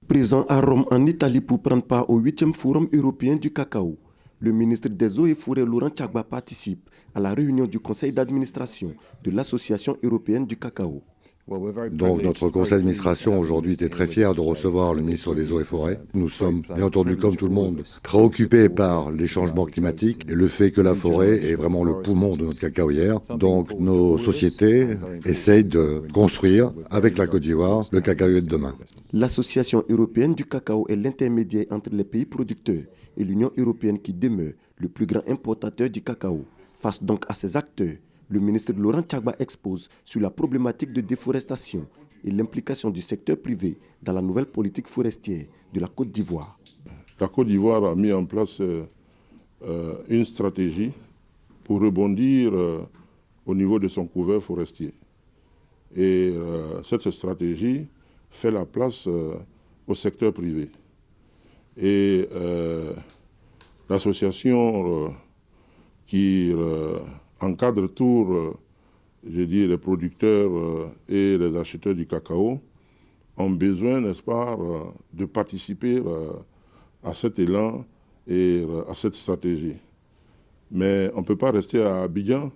Présent à Rome en Italie pour prendre part au 8e Forum européen du cacao, le ministre des Eaux et Forêts Laurent Tchagba participe à la réunion du conseil d'administration de l'Association européenne du cacao. Donc notre conseil d'administration aujourd'hui était très fier de recevoir le ministre des Eaux et Forêts. Nous sommes, bien entendu comme tout le monde, préoccupés par les changements climatiques et le fait que la forêt est vraiment le poumon de notre cacaoyère. Donc nos sociétés essayent de construire avec la Côte d'Ivoire le cacaoyer de demain. L'Association européenne du cacao est l'intermédiaire entre les pays producteurs et l'Union européenne qui demeure le plus grand importateur du cacao. Face donc à ces acteurs, le ministre Laurent Tchagba expose sur la problématique de déforestation et l'implication du secteur privé dans la nouvelle politique forestière de la Côte d'Ivoire. La Côte d'Ivoire a mis en place une stratégie pour rebondir au niveau de son couvert forestier. Et cette stratégie fait la place au secteur privé. Et l'association qui encadre tous les producteurs et les acheteurs du cacao ont besoin, n'est-ce pas, de participer à cet élan et à cette stratégie. Mais on ne peut pas rester à Abidjan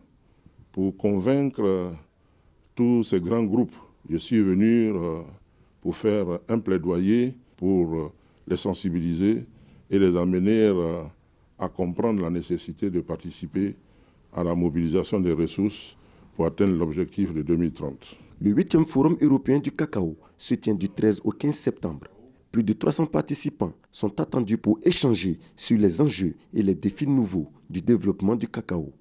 pour convaincre tous ces grands groupes. Je suis venu pour faire un plaidoyer, pour les sensibiliser et les amener à comprendre la nécessité de participer à la mobilisation des ressources pour atteindre l'objectif de 2030. Le 8e Forum européen du cacao se tient du 13 au 15 septembre. Plus de 300 participants sont attendus pour échanger sur les enjeux et les défis nouveaux du développement du cacao.